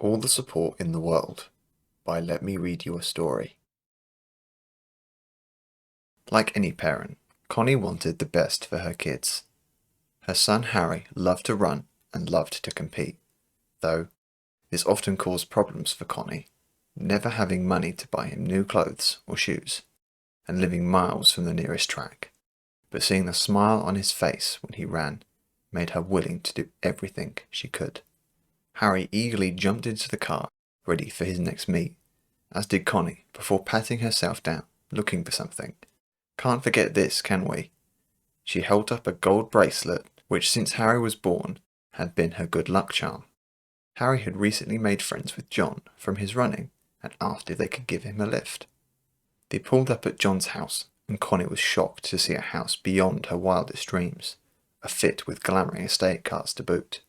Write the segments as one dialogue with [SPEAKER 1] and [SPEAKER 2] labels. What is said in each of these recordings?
[SPEAKER 1] All the Support in the World by Let Me Read You a Story. Like any parent, Connie wanted the best for her kids. Her son Harry loved to run and loved to compete, though this often caused problems for Connie, never having money to buy him new clothes or shoes, and living miles from the nearest track. But seeing the smile on his face when he ran made her willing to do everything she could. Harry eagerly jumped into the car, ready for his next meet, as did Connie, before patting herself down, looking for something. Can't forget this, can we? She held up a gold bracelet, which since Harry was born, had been her good luck charm. Harry had recently made friends with John from his running, and asked if they could give him a lift. They pulled up at John's house, and Connie was shocked to see a house beyond her wildest dreams, a fit with glamoring estate cars to boot.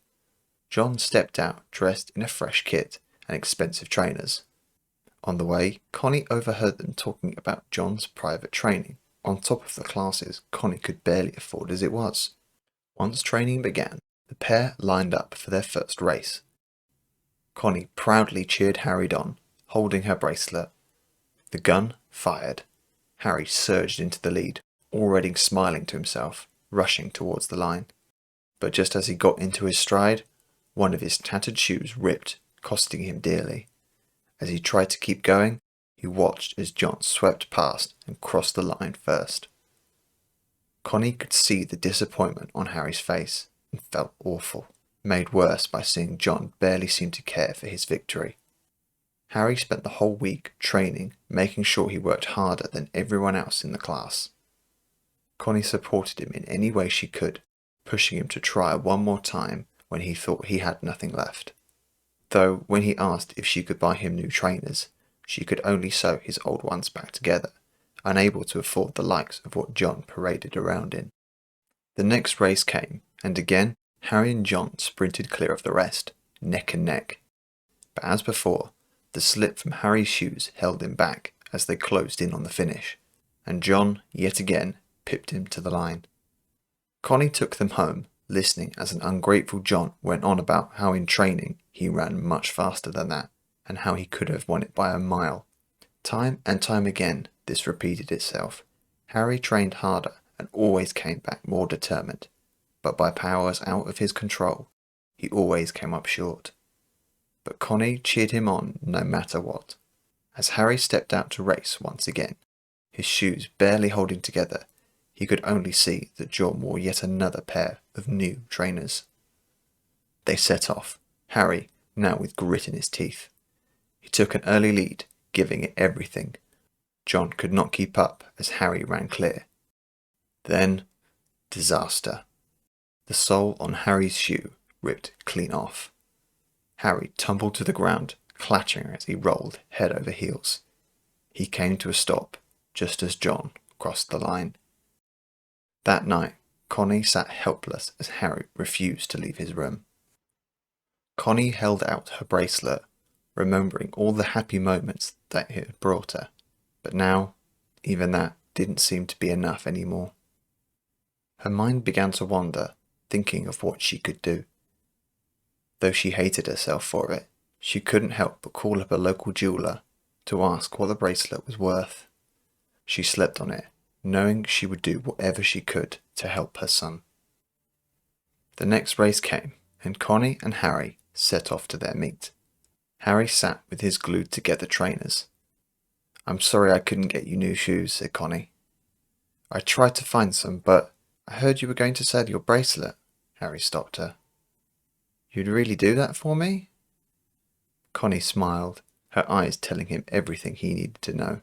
[SPEAKER 1] John stepped out dressed in a fresh kit and expensive trainers. On the way, Connie overheard them talking about John's private training, on top of the classes Connie could barely afford as it was. Once training began, the pair lined up for their first race. Connie proudly cheered Harry on, holding her bracelet. The gun fired. Harry surged into the lead, already smiling to himself, rushing towards the line. But just as he got into his stride, one of his tattered shoes ripped, costing him dearly. As he tried to keep going, he watched as John swept past and crossed the line first. Connie could see the disappointment on Harry's face and felt awful, made worse by seeing John barely seem to care for his victory. Harry spent the whole week training, making sure he worked harder than everyone else in the class. Connie supported him in any way she could, pushing him to try one more time when he thought he had nothing left. Though when he asked if she could buy him new trainers, she could only sew his old ones back together, unable to afford the likes of what John paraded around in. The next race came, and again Harry and John sprinted clear of the rest, neck and neck. But as before, the slip from Harry's shoes held him back as they closed in on the finish, and John, yet again, pipped him to the line. Connie took them home, listening as an ungrateful John went on about how in training he ran much faster than that, and how he could have won it by a mile. Time and time again this repeated itself. Harry trained harder and always came back more determined, but by powers out of his control, he always came up short. But Connie cheered him on no matter what. As Harry stepped out to race once again, his shoes barely holding together, he could only see that John wore yet another pair of new trainers. They set off, Harry now with grit in his teeth. He took an early lead, giving it everything. John could not keep up as Harry ran clear. Then, disaster. The sole on Harry's shoe ripped clean off. Harry tumbled to the ground, clattering as he rolled head over heels. He came to a stop just as John crossed the line. That night, Connie sat helpless as Harry refused to leave his room. Connie held out her bracelet, remembering all the happy moments that it had brought her, but now, even that didn't seem to be enough anymore. Her mind began to wander, thinking of what she could do. Though she hated herself for it, she couldn't help but call up a local jeweller to ask what the bracelet was worth. She slept on it, knowing she would do whatever she could to help her son. The next race came, and Connie and Harry set off to their meet. Harry sat with his glued together trainers. "I'm sorry I couldn't get you new shoes," said Connie. "I tried to find some, but I heard you were going to sell your bracelet." Harry stopped her. "You'd really do that for me?" Connie smiled, her eyes telling him everything he needed to know.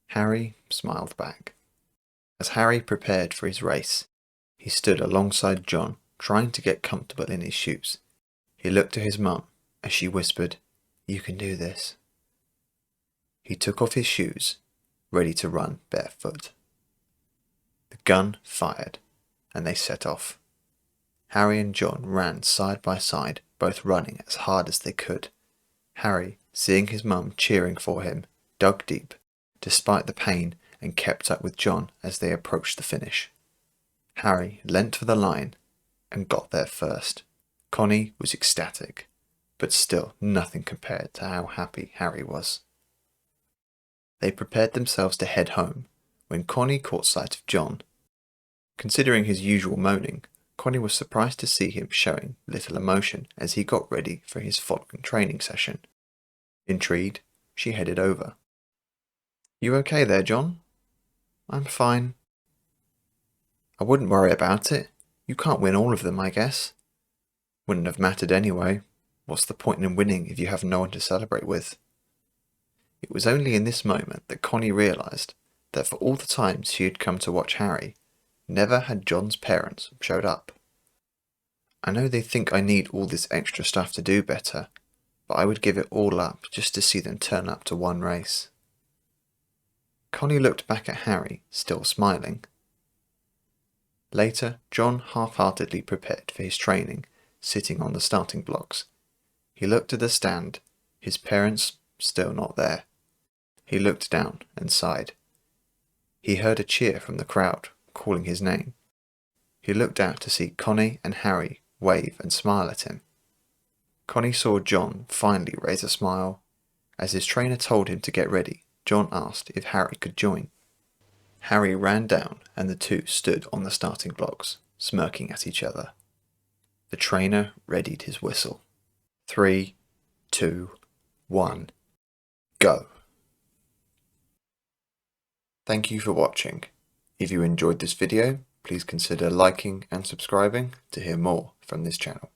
[SPEAKER 1] Harry smiled back. As Harry prepared for his race, he stood alongside John, trying to get comfortable in his shoes. He looked to his mum as she whispered, "You can do this." He took off his shoes, ready to run barefoot. The gun fired, and they set off. Harry and John ran side by side, both running as hard as they could. Harry, seeing his mum cheering for him, dug deep, despite the pain, and kept up with John as they approached the finish. Harry leant for the line and got there first. Connie was ecstatic. but still nothing compared to how happy Harry was. They prepared themselves to head home when Connie caught sight of John. Considering his usual moaning, Connie was surprised to see him showing little emotion as he got ready for his following training session. Intrigued, she headed over. "You okay there, John?" "I'm fine." "I wouldn't worry about it. You can't win all of them, I guess." "Wouldn't have mattered anyway. What's the point in winning if you have no one to celebrate with?" It was only in this moment that Connie realised that for all the times she had come to watch Harry, never had John's parents showed up. "I know they think I need all this extra stuff to do better, but I would give it all up just to see them turn up to one race." Connie looked back at Harry, still smiling. Later, John half-heartedly prepared for his training, sitting on the starting blocks. He looked at the stand, his parents still not there. He looked down and sighed. He heard a cheer from the crowd, calling his name. He looked out to see Connie and Harry wave and smile at him. Connie saw John finally raise a smile. As his trainer told him to get ready, John asked if Harry could join. Harry ran down and the two stood on the starting blocks, smirking at each other. The trainer readied his whistle. 3, 2, 1, go! Thank you for watching. If you enjoyed this video, please consider liking and subscribing to hear more from this channel.